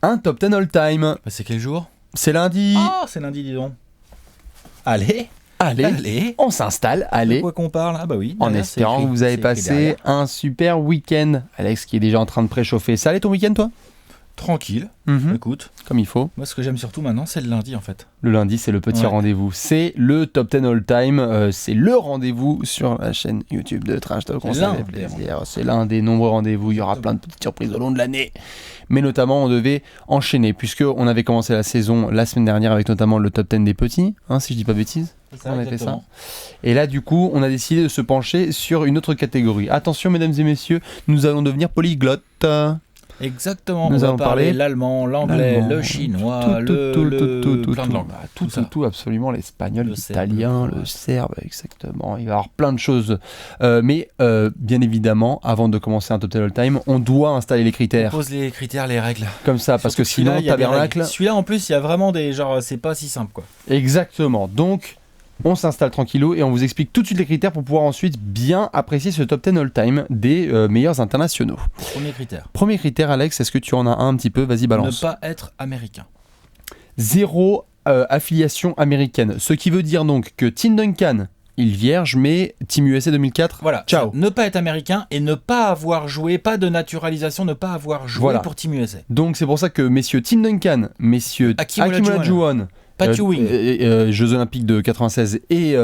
un top 10 all-time. Bah, c'est quel jour ? C'est lundi. Ah, c'est lundi, dis donc. Allez, On s'installe, allez. de quoi qu'on parle ? Ah bah oui. En derrière, c'est espérant écrit, que vous avez c'est écrit passé derrière. un super week-end. Alex qui est déjà en train de préchauffer. Ça allait ton week-end, toi ? Tranquille. Écoute, Comme il faut. moi ce que j'aime surtout maintenant, c'est le lundi en fait. Le lundi, c'est le petit Ouais. rendez-vous. C'est le top 10 all-time. C'est le rendez-vous sur la chaîne YouTube de Trash Talk. On C'est s'en l'un fait des plaisir. C'est l'un des nombreux rendez-vous. Il y aura plein de petites surprises au long de l'année. Mais notamment, on devait enchaîner puisqu'on avait commencé la saison la semaine dernière avec notamment le top 10 des petits, si je dis pas de bêtises. C'est On a fait ça. Et là, du coup, on a décidé de se pencher sur une autre catégorie. Attention, mesdames et messieurs, nous allons devenir polyglottes. Exactement. Nous on va allons parler parler l'allemand, l'anglais, l'allemand, le chinois, plein de langues. Tout, absolument, l'espagnol, Le l'italien, serbe, le serbe, exactement. Il va y avoir plein de choses. Mais bien évidemment, avant de commencer un top 10 all time, on doit installer les On critères. pose les critères, les règles. Comme ça, parce que Surtout celui-là, sinon, il y a des tabernacle. règles. Celui-là en plus, il y a vraiment des genre, c'est pas si simple quoi. Exactement. Donc, on s'installe tranquillou et on vous explique tout de suite les critères pour pouvoir ensuite bien apprécier ce top 10 all time des meilleurs internationaux. Premier critère. Premier critère, Alex, est-ce que tu en as un petit peu ? Vas-y, balance. Ne pas être américain. Zéro affiliation américaine. Ce qui veut dire donc que Tim Duncan, il vierge, mais Team USA 2004, Voilà. ciao. Ne pas être américain et ne pas avoir joué, pas de naturalisation, ne pas avoir joué Voilà. pour Team USA. Donc c'est pour ça que messieurs Tim Duncan, messieurs Hakeem Hakeem Olajuwon, Pat Ewing. Jeux Olympiques de 96 et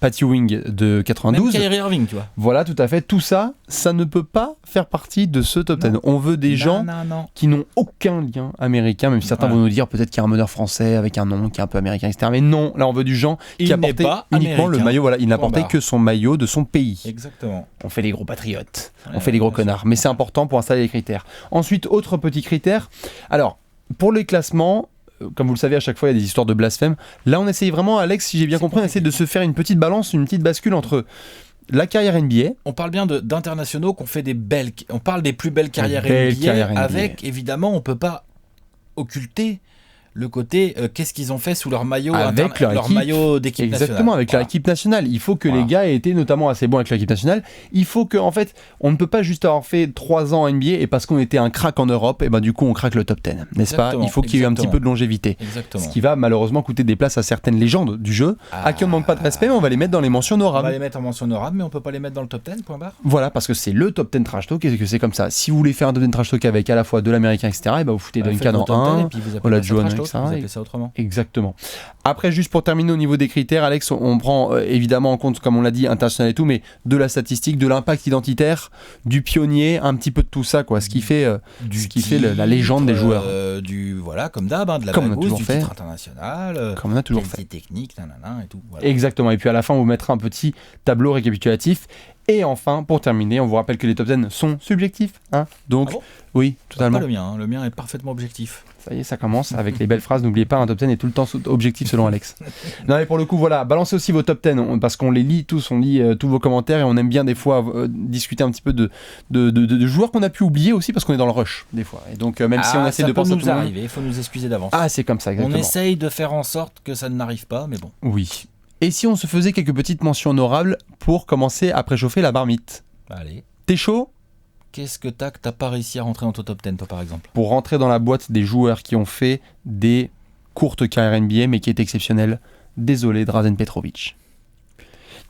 Pat Ewing de Même 92. Kyrie Irving, tu vois. Voilà, tout à fait. Tout ça, ça ne peut pas faire partie de ce top 10. Non. On veut des gens Non. qui n'ont aucun lien américain, même si certains Voilà. vont nous dire peut-être qu'il y a un meneur français avec un nom qui est un peu américain, etc. Mais non, là on veut du gens qui Il a n'est porté pas uniquement le américain. maillot. Voilà, il n'a Point porté barre. que son maillot de son pays. Exactement. On fait les gros patriotes, on Ouais, fait les gros bien sûr. connards, mais c'est important pour installer les critères. Ensuite, autre petit critère. Alors, pour les classements, comme vous le savez, à chaque fois il y a des histoires de blasphème. Là, on essaye vraiment, Alex, si j'ai bien C'est compris, on essaie de se faire une petite balance, une petite bascule entre la carrière NBA. On parle bien d'internationaux qu'on fait des belles. On parle des plus belles carrières belles NBA, carrières NBA. avec évidemment, on peut pas occulter le côté qu'est-ce qu'ils ont fait sous leur maillot, Avec leur équipe. maillot d'équipe nationale. Exactement, avec Voilà. leur équipe nationale. Il faut que Voilà. les gars aient été notamment assez bons avec l'équipe nationale. Il faut que, en fait, on ne peut pas juste avoir fait 3 ans en NBA et parce qu'on était un crack en Europe, et ben du coup on craque le top 10, n'est-ce pas ? Exactement, Il faut qu'il y ait un petit exactement. peu de longévité. Exactement. Ce qui va malheureusement coûter des places à certaines légendes du jeu, à qui on ne manque pas de respect, mais on va les mettre dans les mentions On va honorables. les mettre en mention honorable, mais on peut pas les mettre dans le top 10, point barre. Voilà, parce que c'est le top 10 trash talk et que c'est comme ça. Si vous voulez faire un top 10 trash talk avec à la fois de l'américain, etc., et ben vous foutez Faites Duncan vos en top 10 1. et puis vous appelez Olajuwon ça trash avec talk, ça, vous et- appelez ça autrement. Exactement. Après, juste pour terminer au niveau des critères, Alex, on prend évidemment en compte, comme on l'a dit, international et tout, mais de la statistique, de l'impact identitaire, du pionnier, un petit peu de tout ça, quoi. Ce qui fait, la légende des joueurs. Voilà, comme d'hab, de la Comme on a bagousse, toujours du fait. titre international, Comme on a toujours qualité fait. technique, nanana et tout. Voilà. Exactement. Et puis à la fin, on vous mettra un petit tableau récapitulatif. Et enfin, pour terminer, on vous rappelle que les top 10 sont subjectifs. Donc, Ah bon oui, totalement. Pas le mien, hein. Le mien est parfaitement objectif. Ça y est, ça commence avec les belles phrases. N'oubliez pas, un top 10 est tout le temps objectif selon Alex. Non, mais pour le coup, voilà, balancez aussi vos top 10 parce qu'on les lit tous, on lit tous vos commentaires et on aime bien des fois discuter un petit peu de joueurs qu'on a pu oublier aussi parce qu'on est dans le rush des fois. Et donc, même si on essaie de penser à nous tout le monde. arriver, il faut nous excuser d'avance. Ah, c'est comme ça, On exactement. essaye de faire en sorte que ça n'arrive pas, mais bon. Oui. Et si on se faisait quelques petites mentions honorables pour commencer à préchauffer la marmite ? Allez. T'es chaud ? Qu'est-ce que t'as pas réussi à rentrer dans ton top 10, toi, par exemple? Pour rentrer dans la boîte des joueurs qui ont fait des courtes carrières NBA mais qui est exceptionnel, désolé Drazen Petrovic.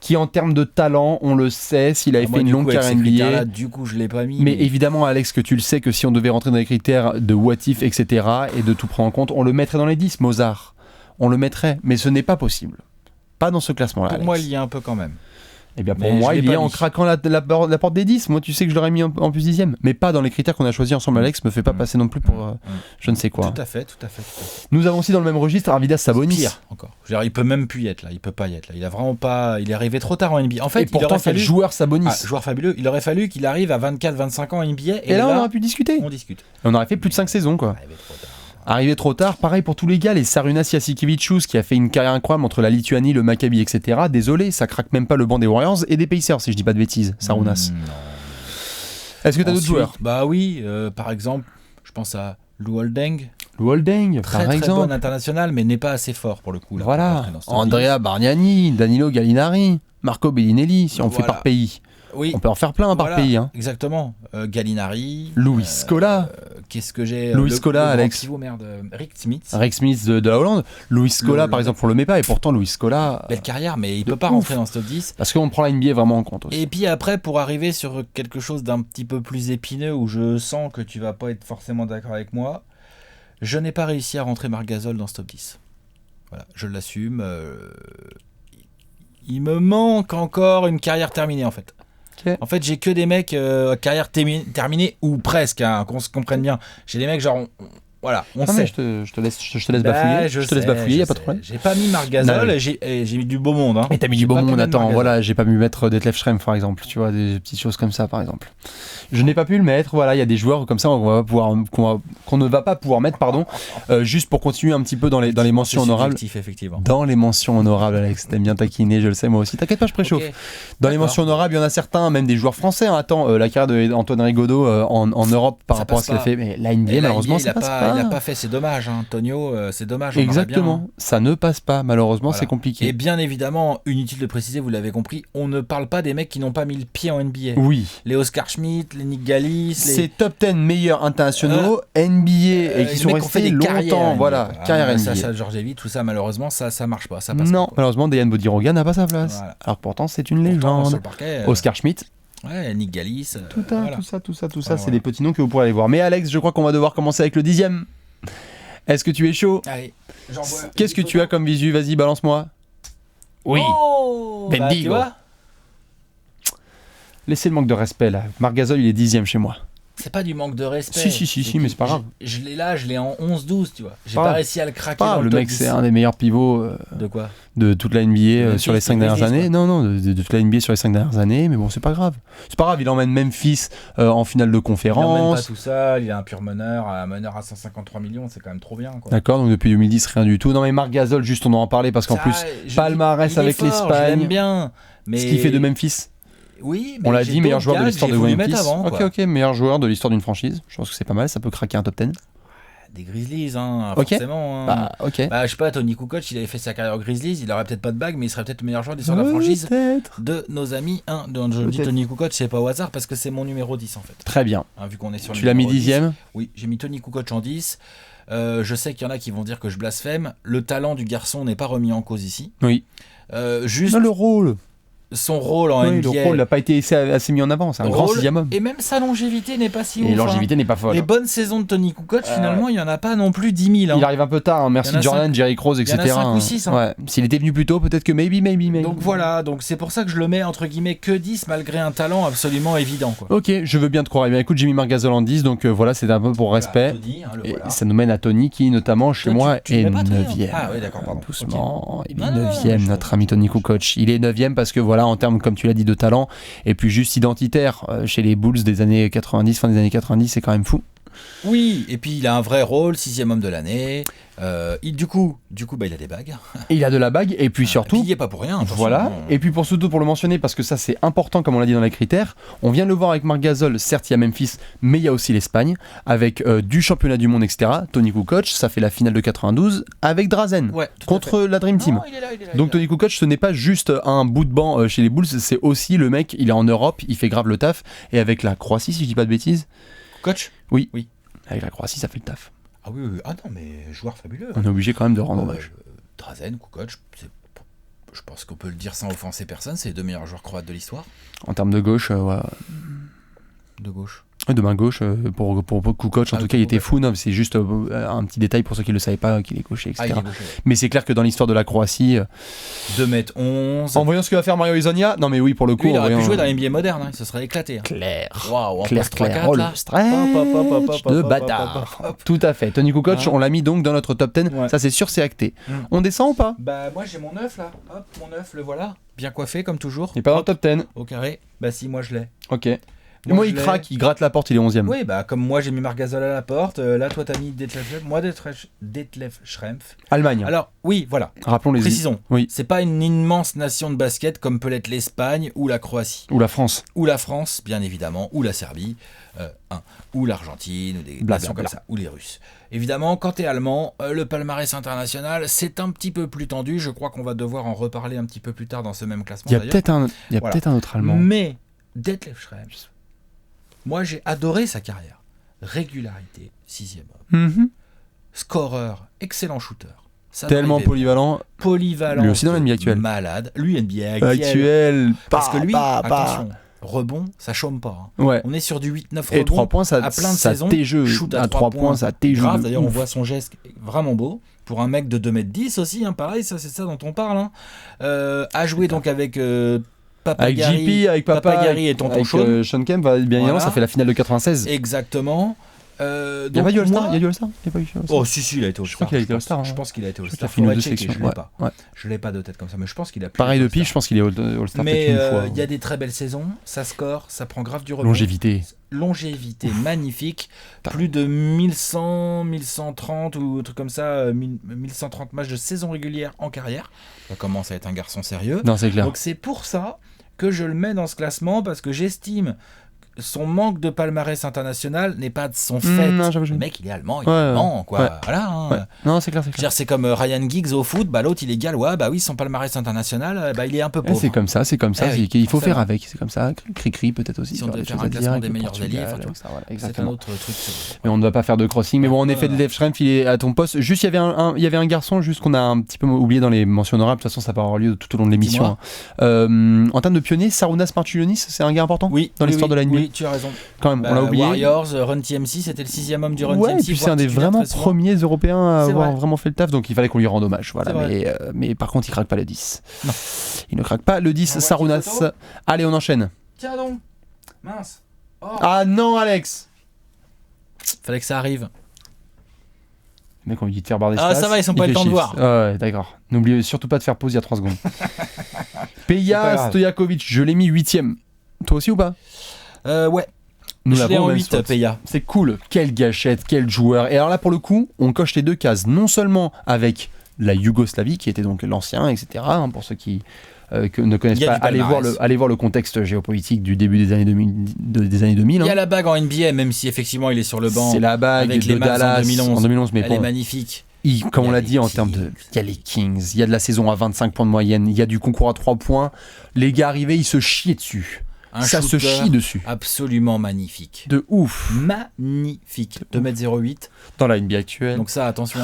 Qui en termes de talent, on le sait, s'il avait Moi, fait une du longue coup, avec carrière ces NBA. critères-là, du coup, je l'ai pas mis. Mais évidemment, Alex, que tu le sais, que si on devait rentrer dans les critères de what if, etc., et de tout prendre en compte, on le mettrait dans les 10, Mozart. On le mettrait, mais ce n'est pas possible. Pas dans ce classement-là. Pour Alex. moi, il y a un peu quand même. Eh bien, pour Mais moi, je l'ai il y pas est en mis. craquant la porte des 10. Moi, tu sais que je l'aurais mis en plus 10e. Mais pas dans les critères qu'on a choisis ensemble, Alex. Me fait pas passer non plus pour je ne sais quoi. Tout à fait. Nous avons aussi dans le même registre Arvidas Sabonis. Pire encore. Je veux dire, il peut même plus y être là. Il peut pas y être là. Il a vraiment pas. Il est arrivé trop tard en NBA. En fait, Et il pourtant, aurait quel fallu. joueur Sabonis. Joueur fabuleux. Il aurait fallu qu'il arrive à 24-25 ans en NBA. Et là, on aurait pu discuter. on discute. On aurait fait plus de 5 saisons, quoi. Arrivé trop tard. Arrivé trop tard, pareil pour tous les gars, les Sarunas Jasikevičius qui a fait une carrière incroyable entre la Lituanie, le Maccabi, etc. Désolé, ça craque même pas le banc des Warriors et des Pacers, si je dis pas de bêtises, Sarunas. Non. Est-ce que t'as d'autres Ensuite, joueurs ? Bah oui, par exemple, je pense à Lou Holding, Lou Holding, très par très exemple. bon international, mais n'est pas assez fort pour le coup. Là, pour Voilà, rentrer dans ce top Andrea Bargnani, Danilo Gallinari, Marco Bellinelli, si on fait Voilà. par pays. Oui, On peut en faire plein par voilà, pays. Hein. exactement. Gallinari, Luis Scola. Qu'est-ce que j'ai Louis Scola, Alex. Pivot, merde, Rick Smith. Rick Smith de la Hollande. Louis Scola, par exemple, on le met pas. Et pourtant, Louis Scola. Belle carrière, mais il peut pas rentrer dans ce top 10. Parce qu'on prend la NBA vraiment en compte aussi. Et puis après, pour arriver sur quelque chose d'un petit peu plus épineux, où je sens que tu vas pas être forcément d'accord avec moi, je n'ai pas réussi à rentrer Marc Gasol dans ce top 10. Voilà, je l'assume. Il me manque encore une carrière terminée, en fait. Okay. En fait, j'ai que des mecs carrière terminée, ou presque, hein, qu'on se comprenne bien. J'ai des mecs genre... Voilà, on sait. Je te laisse bafouiller. Je te laisse bafouiller, y a pas de problème. J'ai pas mis Marc Gasol, et j'ai mis du beau monde. Hein. Et t'as mis du beau monde, attends, voilà, j'ai pas pu mettre Detlef Schrempf par exemple, tu vois, des petites choses comme ça par exemple. Je n'ai pas pu le mettre, voilà, il y a des joueurs comme ça qu'on ne va pas pouvoir mettre, juste pour continuer un petit peu dans les mentions honorables. Effectivement. Dans les mentions honorables, Alex, t'aimes bien taquiner, je le sais moi aussi. T'inquiète pas, je préchauffe. Okay. Dans les mentions honorables, il y en a certains, même des joueurs français. Hein. Attends, la carrière d'Antoine Rigaudot en Europe par rapport à ce qu'il fait, mais la NBA, malheureusement, ça passe pas. Il n'a pas fait, c'est dommage, hein. Tonio, c'est dommage. Exactement, bien. Ça ne passe pas, malheureusement, voilà. C'est compliqué. Et bien évidemment, inutile de préciser, vous l'avez compris, on ne parle pas des mecs qui n'ont pas mis le pied en NBA. Oui. Les Oscar Schmidt, les Nick Gallis. C'est top 10 meilleurs internationaux NBA et qui sont restés longtemps. Voilà, carrière NBA. Sacha Georgievi, tout ça, malheureusement, ça marche pas. Ça passe non, pas, malheureusement, Dejan Bodiroga n'a pas sa place. Voilà. Alors pourtant, c'est une légende. Sur le parquet, Oscar Schmidt. Ouais, Nick Gallis. Tout ça, c'est des petits noms que vous pourrez aller voir. Mais Alex, je crois qu'on va devoir commencer avec le 10e. Est-ce que tu es chaud? Allez, qu'est-ce que tu as comme visu? Vas-y, balance-moi. Oui. Oh, Bendigo. Laissez le manque de respect là. Marc Gasol, il est 10e chez moi. C'est pas du manque de respect. Si, mais c'est pas grave. Je l'ai en 11-12, tu vois. J'ai pas réussi à le craquer dans le top mec, 10. c'est un des meilleurs pivots de quoi? De toute la NBA sur les 5 dernières années. Non, de toute la NBA sur les 5 dernières années, mais bon, c'est pas grave. C'est pas grave, il emmène Memphis en finale de conférence. Il emmène pas tout ça, il est un pur meneur, un meneur à 153 millions, c'est quand même trop bien, quoi. D'accord, donc depuis 2010, rien du tout. Non, mais Marc Gasol, juste on en parlait parce qu'en plus, palmarès avec l'Espagne. Je l'aime bien, mais... Ce qu'il fait de Memphis. Oui, mais on l'a dit, meilleur joueur de l'histoire de Memphis. Ok, meilleur joueur de l'histoire d'une franchise. Je pense que c'est pas mal, ça peut craquer un top 10. Des Grizzlies, hein, forcément. Hein. Je sais pas, Tony Kukoc, il avait fait sa carrière aux Grizzlies, il aurait peut-être pas de bague, mais il serait peut-être le meilleur joueur de l'histoire de la franchise de nos amis. Je dis Tony Kukoc, c'est pas au hasard parce que c'est mon numéro 10 en fait. Très bien. Vu qu'on est sur tu l'as mis 10e? Oui, j'ai mis Tony Kukoc en 10. Je sais qu'il y en a qui vont dire que je blasphème. Le talent du garçon n'est pas remis en cause ici. Oui. Juste. Non, le rôle. Son rôle en NBA. Le rôle n'a pas été assez mis en avant, c'est un grand 6e homme. Et même sa longévité n'est pas si ouf. Et longévité n'est pas folle. Les bonnes saisons de Tony Kukoc, finalement, il n'y en a pas non plus 10 000. Hein. Il arrive un peu tard, hein. Merci Jordan, Jerry Krause, etc. Il y en a 5 ou 6. Hein. Ouais. S'il était venu plus tôt, peut-être que maybe. Donc voilà, c'est pour ça que je le mets entre guillemets que 10, malgré un talent absolument évident. Quoi. Ok, je veux bien te croire. Eh bien, écoute, j'ai mis Marc Gasol en 10, donc voilà, c'est un peu pour respect. Tony, hein, et ça nous mène à Tony, qui notamment chez moi est 9e. Ah oui, d'accord, pardon. Doucement, il est 9e, notre ami Tony Kukoc. Il est 9e parce que voilà, en termes, comme tu l'as dit, de talent, et puis juste identitaire, chez les Bulls des années 90, fin des années 90, c'est quand même fou. Oui, et puis il a un vrai rôle, 6e homme de l'année. Du coup, il a des bagues. Il a de la bague, et puis surtout. Puis il n'y est pas pour rien. Voilà. Et puis surtout pour le mentionner, parce que ça c'est important, comme on l'a dit dans les critères. On vient de le voir avec Marc Gasol. Certes, il y a Memphis, mais il y a aussi l'Espagne, avec du championnat du monde, etc. Tony Kukoc, ça fait la finale de 92 avec Drazen contre la Dream Team. Non, il est là, donc Tony Kukoc, ce n'est pas juste un bout de banc chez les Bulls, c'est aussi le mec. Il est en Europe, il fait grave le taf, et avec la Croatie, si je dis pas de bêtises. Kukoc ? Oui. Avec la Croatie, ça fait le taf. Ah oui. Ah non, mais joueur fabuleux. On est obligé quand même de rendre hommage. Drazen, Kukoc, je pense qu'on peut le dire sans offenser personne, c'est les 2 meilleurs joueurs croates de l'histoire. En termes de gauche, ouais. De gauche. De main gauche, pour Kukoc, en tout cas, il était fou. Non, c'est juste un petit détail pour ceux qui ne le savaient pas, qu'il est gaucher, etc. Mais c'est clair que dans l'histoire de la Croatie. 2m11. En voyant ce que va faire Mario Hezonja, non mais oui, pour le coup. Lui, il aurait pu jouer dans l'NBA moderne, hein, il se serait éclaté. Hein. Claire. Waouh, clair. Oh, le stretch de bâtard. Tout à fait. Tony Kukoc, on l'a mis donc dans notre top 10. Ouais. Ça, c'est sûr, c'est acté. On descend ou pas? Bah, moi, j'ai mon 9 là. Hop, mon 9, le voilà. Bien coiffé, comme toujours. Il est pas dans le top 10. Au carré. Bah, si, moi, je l'ai. Ok. Moi, il craque, il gratte la porte, il est 11e. Oui, bah comme moi j'ai mis Marc Gasol à la porte, là toi t'as mis Detlef Schrempf. Allemagne. Alors oui, voilà. Rappelons-les. Précisons. Oui. C'est pas une immense nation de basket comme peut l'être l'Espagne ou la Croatie. Ou la France. Ou la France, bien évidemment, ou la Serbie, ou l'Argentine, ou des nations comme ça, ou les Russes. Évidemment, quand t'es allemand, le palmarès international, c'est un petit peu plus tendu. Je crois qu'on va devoir en reparler un petit peu plus tard dans ce même classement. Il y a peut-être un autre allemand. Mais Detlef Schrempf, moi, j'ai adoré sa carrière. régularité, 6e homme. Scoreur, excellent shooter. Ça tellement polyvalent. Lui aussi dans l'NBA actuel. Malade. Lui, NBA actuel. Parce que lui, attention, rebond, ça chôme pas. Ouais. On est sur du 8-9 rebond. Et 3 points, ça, à plein de ça saisons. T-jeu. Shoot à 3 points, ça T-jeu. Grave, d'ailleurs, on voit son geste vraiment beau. Pour un mec de 2m10 aussi, pareil, ça, c'est ça dont on parle. A joué donc avec... avec JP, avec Papa, Papagari et Tonton Sean. Sean Kemp, bien évidemment, ça fait la finale de 96. Exactement. Il n'y a pas eu All-Star. Il y a eu All-Star. Oh si, il a été All-Star. Je crois qu'il a été All-Star. Je pense qu'il a été All-Star. Je l'ai pas. Ouais. Je l'ai pas de tête comme ça, mais je pense qu'il a. Pareil de pige, je pense qu'il est All-Star. Mais il y a des très belles saisons. Ça score, ça prend grave du rebond. Longévité magnifique. Plus de 1100, 1130 ou un truc comme ça, 1130 matchs de saison régulière en carrière. Ça commence à être un garçon sérieux. Non, c'est clair. Donc c'est pour ça que je le mets dans ce classement, parce que j'estime son manque de palmarès international n'est pas de son fait. Le mec, il est allemand, il est allemand, quoi. Ouais. Voilà. Ouais. Non, c'est clair. C'est comme Ryan Giggs au foot, l'autre il est gallois, oui, son palmarès international, il est un peu pauvre. C'est comme ça. Oui, il faut faire avec, c'est comme ça. Cri-cri peut-être aussi. Si on devait faire un classement des meilleurs alliés, c'est un autre truc. Mais on ne va pas faire de crossing. Mais bon, en effet, Dave Schrempf, il est à ton poste. Juste, il y avait un garçon, juste qu'on a un petit peu oublié dans les mentions honorables. De toute façon, ça va avoir lieu tout au long de l'émission. En termes de pionnier, Sarunas Marciulionis, c'est un gars important dans l'histoire de la NBA. Oui, tu as raison. Quand même, on l'a oublié. Warriors, Run TMC, c'était le 6e homme du Run TMC. Et puis c'est un des vraiment premiers Européens à avoir vraiment fait le taf, donc il fallait qu'on lui rende hommage. Voilà. Mais par contre, il craque pas le 10. Non. Il ne craque pas le 10, Sarunas. Allez, on enchaîne. Tiens donc. Mince. Oh. Ah non, Alex. Fallait que ça arrive. Le mec, on lui dit de faire barre d'espace. Ah, ça va, ils sont pas le temps de voir. Ouais, d'accord. N'oubliez surtout pas de faire pause il y a 3 secondes. Peja Stojakovic, je l'ai mis 8ème. Toi aussi ou pas? Ouais. Je l'ai en 8, Peja. C'est cool. Quelle gâchette, quel joueur. Et alors là, pour le coup, on coche les 2 cases. Non seulement avec la Yougoslavie, qui était donc l'ancien, etc. Pour ceux qui ne connaissent pas, allez voir le contexte géopolitique du début des années 2000. Il y a la bague en NBA, même si effectivement il est sur le banc. C'est la bague avec de Dallas en 2011. Mais elle est magnifique. Comme on l'a dit, en termes de... Il y a les Kings, il y a de la saison à 25 points de moyenne, il y a du concours à 3 points. Les gars arrivés, ils se chient dessus. Ça se chie dessus. Absolument magnifique. De ouf. Magnifique. 2m08. Dans la NBA actuelle. Donc ça, attention,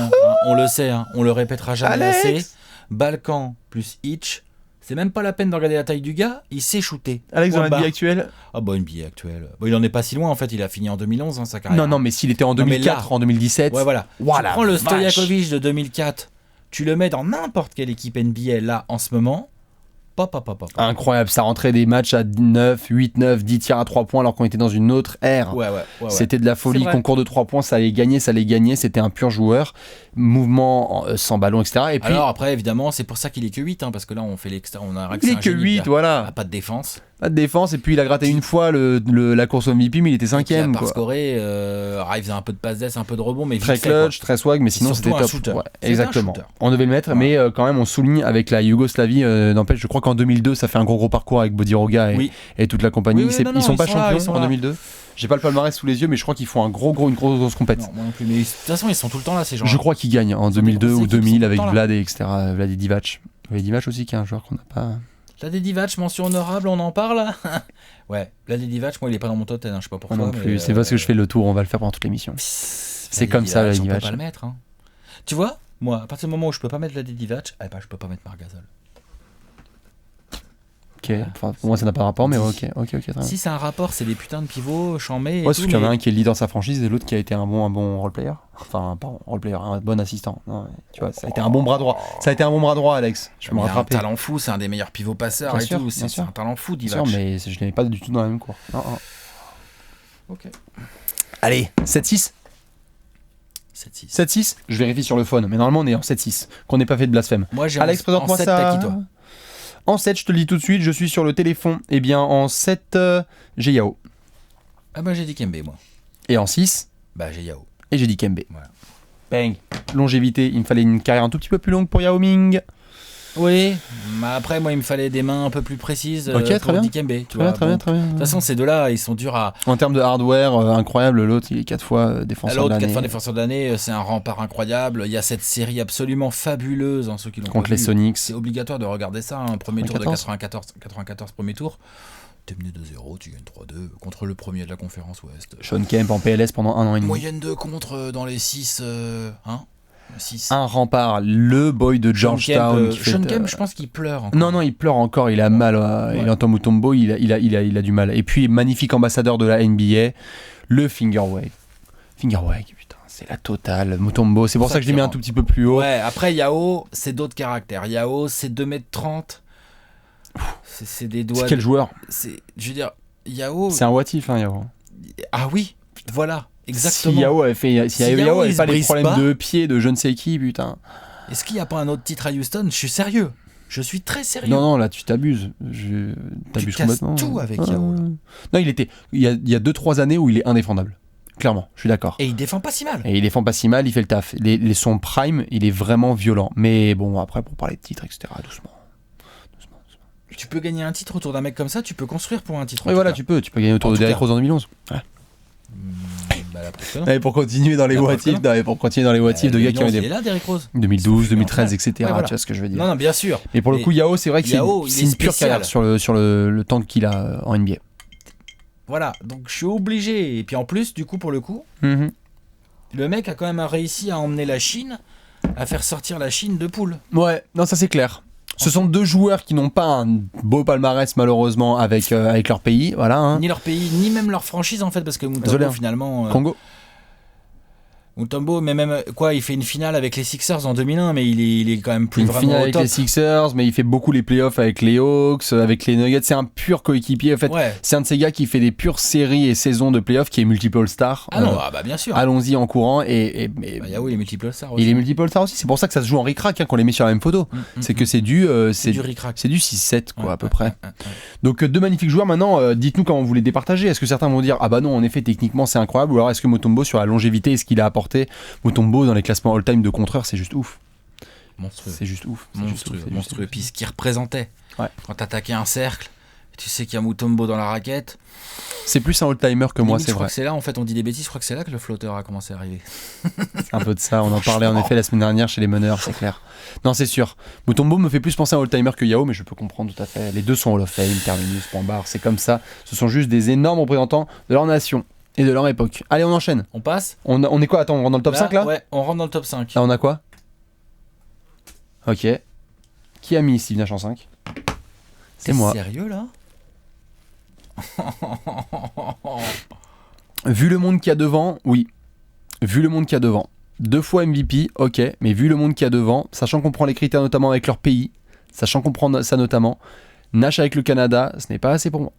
on le sait, on le répétera jamais assez. Balkan plus Hitch. C'est même pas la peine de regarder la taille du gars, il sait shooter. Alex, dans la NBA actuelle. Ah NBA actuelle. Il en est pas si loin en fait, il a fini en 2011 sa carrière. Non, mais s'il était en 2004, en 2017. Ouais, voilà. Tu prends le Stojakovic de 2004, tu le mets dans n'importe quelle équipe NBA là en ce moment. Incroyable, ça rentrait des matchs à 9, 8, 9, 10 tirs à 3 points alors qu'on était dans une autre ère. Ouais. C'était de la folie, concours de 3 points, ça allait gagner, c'était un pur joueur. Mouvement sans ballon, etc. Et puis, alors après, évidemment, c'est pour ça qu'il est que 8, parce que là on fait l'extra, on a il est que 8, voilà. Pas de défense. Pas de défense, et puis il a gratté une fois la course au MVP, mais il était 5ème. Il a pas scoré, il faisait un peu de passe d'ess, un peu de rebond, mais très clutch, très swag, mais sinon c'était top. Shooter. Ouais, exactement. On devait le mettre, mais quand même on souligne avec la Yougoslavie, n'empêche, je crois qu'en 2002 ça fait un gros parcours avec Bodiroga et toute la compagnie. Ils sont pas champions en 2002. J'ai pas le palmarès sous les yeux, mais je crois qu'ils font une grosse compète. Non, moi non plus, mais de toute façon ils sont tout le temps là ces gens. Je crois qu'ils gagnent en 2002 ou 2000 avec Vlad et etc. Vlad et Divac. Divac aussi qui est un joueur qu'on n'a pas. Vlad et Divac, mention honorable, on en parle. Ouais, Vlad et Divac, moi il est pas dans mon top 10, je sais pas pourquoi. Non plus, c'est parce que je fais le tour, on va le faire pendant toute l'émission. C'est comme ça, Vlad et Divac. On peut pas le mettre. Tu vois, moi, à partir du moment où je peux pas mettre Vlad et Divac, je peux pas mettre Marc Gasol. Ok, pour moi ça n'a pas de rapport, mais ok. Si c'est un rapport, c'est des putains de pivots, chambés. Ouais, parce qu'il y en a un qui est lead dans sa franchise et l'autre qui a été un bon role-player. Enfin, pas role-player, un bon assistant. Non, tu vois, ça a été un bon bras droit. Ça a été un bon bras droit, Alex. Je peux me rattraper. C'est un talent fou, c'est un des meilleurs pivots passeurs et tout. C'est un talent fou, Divac. Bien sûr, mais je l'avais pas du tout dans la même cour. Non. Ok. Allez, 7-6. 7-6. Je vérifie sur le phone, mais normalement on est en 7-6. Qu'on n'ait pas fait de blasphème. Moi j'ai Alex, présente-moi ça. En 7, je te le dis tout de suite, je suis sur le téléphone. Eh bien, en 7, j'ai Yao. Ah bah j'ai dit Kembe, moi. Et en 6, j'ai Yao. Et j'ai dit Kembe. Voilà. Bang. Longévité, il me fallait une carrière un tout petit peu plus longue pour Yao Ming. Oui, mais après, moi, il me fallait des mains un peu plus précises pour Dikembe. Très bien. De toute façon, ces deux-là, ils sont durs à... En termes de hardware, incroyable, l'autre, il est 4 fois défenseur de l'année. 4 fois défenseur de l'année, c'est un rempart incroyable. Il y a cette série absolument fabuleuse, ceux qui l'ont contre les Sonics. C'est obligatoire de regarder ça, premier tour de 94 premier tour. T'es mené 2-0, tu gagnes 3-2 contre le premier de la conférence Ouest. Sean Kemp en PLS pendant 1 an et demi. Moyenne de contre dans les 6... 6. Un rempart, le boy de Georgetown. Sean Kemp, je pense qu'il pleure encore. Non, il pleure encore, il a mal. Il entend Mutombo, il a du mal. Et puis, magnifique ambassadeur de la NBA, le Finger Wave. Finger Wave, putain, c'est la totale. Mutombo, c'est pour ça que je l'ai mis un tout petit peu plus haut. Ouais, après, Yao, c'est d'autres caractères. Yao, c'est 2m30. C'est des doigts. C'est quel joueur ? Je veux dire, Yao. C'est un what if, Yao. Ah oui, voilà. Exactement. Si Yao avait pas les problèmes de pied de je ne sais qui, putain. Est-ce qu'il n'y a pas un autre titre à Houston ? Je suis sérieux. Je suis très sérieux. Non, là tu t'abuses. T'abuses complètement. Tout avec Yao. Non, il y a 2-3 années où il est indéfendable. Clairement, je suis d'accord. Et il défend pas si mal. Il fait le taf. Son prime, il est vraiment violent. Mais bon, après, pour parler de titre, etc., doucement. Tu peux gagner un titre autour d'un mec comme ça, tu peux construire pour un titre. Oui, voilà, tu peux gagner autour de Derrick Rose en 2011. Ouais. Et pour continuer dans les what if, de gars qui ont été là, Derrick Rose. 2012, 2013, etc. Ouais, voilà. Tu vois ce que je veux dire. Non, bien sûr. Mais pour le coup, Yao, c'est vrai que c'est une pure carrière sur le temps qu'il a en NBA. Voilà, donc je suis obligé. Et puis en plus, du coup, pour le coup, le mec a quand même réussi à emmener la Chine, à faire sortir la Chine de poule. Ouais, non, ça c'est clair. Ce sont deux joueurs qui n'ont pas un beau palmarès malheureusement avec leur pays, voilà. Hein. Ni leur pays, ni même leur franchise en fait, parce que Mutombo finalement... Congo. Mutombo, mais même quoi, il fait une finale avec les Sixers en 2001, mais il est quand même plus vraiment au top. Une finale avec les Sixers, mais il fait beaucoup les playoffs avec les Hawks, avec les Nuggets. C'est un pur coéquipier en fait. Ouais. C'est un de ces gars qui fait des pures séries et saisons de playoffs, qui est multiple All-Star. Ah non, bien sûr. Allons-y en courant Yao, il est multiple All-Star aussi. Il est multiple All-Star aussi. C'est pour ça que ça se joue en ric-rac quand on les met sur la même photo. C'est que c'est du ric-rac. C'est du 6-7 quoi à peu près. Donc deux magnifiques joueurs. Maintenant, dites-nous comment vous les départagez. Est-ce que certains vont dire ah bah non en effet techniquement c'est incroyable, ou alors est-ce que Mutombo sur la longévité et ce qu'il a apporté, Mutombo dans les classements all-time de contreurs, c'est juste ouf. Monstrueux. C'est juste ouf. Monstrueux. Puis ce qu'il représentait. Ouais. Quand t'attaquais un cercle, tu sais qu'il y a Mutombo dans la raquette. C'est plus un all-timer que moi, c'est vrai. Je crois que c'est là, en fait, on dit des bêtises, je crois que c'est là que le flotteur a commencé à arriver. C'est un peu de ça, on en parlait en effet la semaine dernière chez les meneurs, c'est clair. Non, c'est sûr. Mutombo me fait plus penser à un all-timer que Yao, mais je peux comprendre tout à fait. Les deux sont Hall of Fame, terminus, point barre, c'est comme ça. Ce sont juste des énormes représentants de leur nation. Et de leur époque. Allez, on enchaîne. On passe ? On est quoi ? Attends, on rentre dans le top 5 là ? Ouais, on rentre dans le top 5. Là, on a quoi ? Ok. Qui a mis Steve Nash en 5 ? C'est moi. T'es sérieux là ? Vu le monde qu'il y a devant, oui. Vu le monde qu'il y a devant. 2 fois MVP, ok. Mais vu le monde qu'il y a devant, sachant qu'on prend les critères notamment avec leur pays, sachant qu'on prend ça notamment, Nash avec le Canada, ce n'est pas assez pour moi.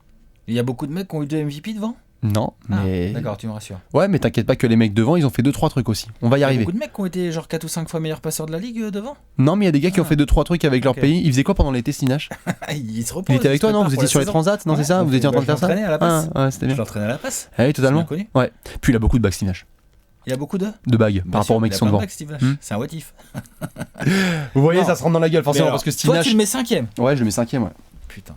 Il y a beaucoup de mecs qui ont eu 2 MVP devant ? Non, mais... D'accord, tu me rassures. Ouais, mais t'inquiète pas que les mecs devant, ils ont fait 2-3 trucs aussi. On va y arriver. Il y a beaucoup de mecs qui ont été genre 4 ou 5 fois meilleurs passeurs de la ligue devant ? Non, mais il y a des gars qui ont fait 2-3 trucs avec leur pays. Ils faisaient quoi pendant l'été, Stinash ? Il se repose. Il était avec toi, non ? Vous étiez sur les transats, non ? C'est ça ? Vous étiez en train de faire ça ? Je l'entraînais à la passe. Ouais, c'était bien. Je l'entraînais à la passe. Ah oui, totalement. Ouais. Puis il a beaucoup de bagues, Stinash. Il y a beaucoup de bagues par rapport aux mecs qui sont devant. C'est un what if. Vous voyez, ça se rentre dans la gueule forcément parce que Stinash. Toi, tu le mets 5ème. Ouais, je le mets 5ème, ouais. Putain.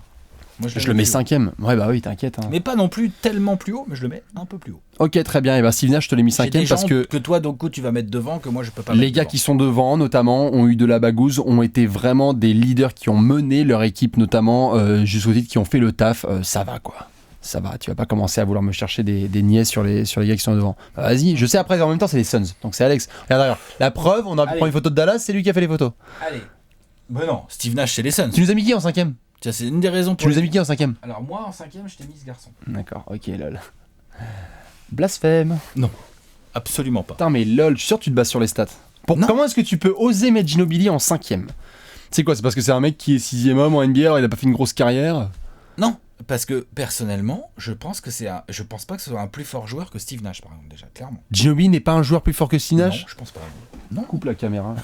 Moi, je le mets 5ème. Ouais, bah oui, t'inquiète. Hein. Mais pas non plus tellement plus haut, mais je le mets un peu plus haut. Ok, très bien. Et bah, Steve Nash, je te l'ai mis 5ème parce que toi, donc, tu vas mettre devant, que moi, je peux pas. Les gars qui sont devant, notamment, ont eu de la bagouze, ont été vraiment des leaders qui ont mené leur équipe, notamment, jusqu'au titre, qui ont fait le taf. Ça va, quoi. Ça va. Tu vas pas commencer à vouloir me chercher des niaises sur les gars qui sont devant. Bah, vas-y. Je sais, après, en même temps, c'est les Suns. Donc, c'est Alex. Regarde d'ailleurs. La preuve, on a pris une photo de Dallas, c'est lui qui a fait les photos. Allez. Ben non, Steve Nash, c'est les Suns. Tu nous as mis qui en 5ème ? Tiens, c'est une des raisons pour. Tu nous as mis qui en 5ème ? Alors, moi, en 5ème, je t'ai mis ce garçon. D'accord, ok, lol. Blasphème. Non, absolument pas. Putain, mais lol, je suis sûr que tu te bases sur les stats. Comment est-ce que tu peux oser mettre Ginobili en 5ème ? C'est quoi ? C'est parce que c'est un mec qui est 6ème homme en NBA, alors il a pas fait une grosse carrière ? Non, parce que personnellement, je pense pas que ce soit un plus fort joueur que Steve Nash, par exemple, déjà, clairement. Ginobili n'est pas un joueur plus fort que Steve Nash ? Non, je pense pas. Non, coupe la caméra.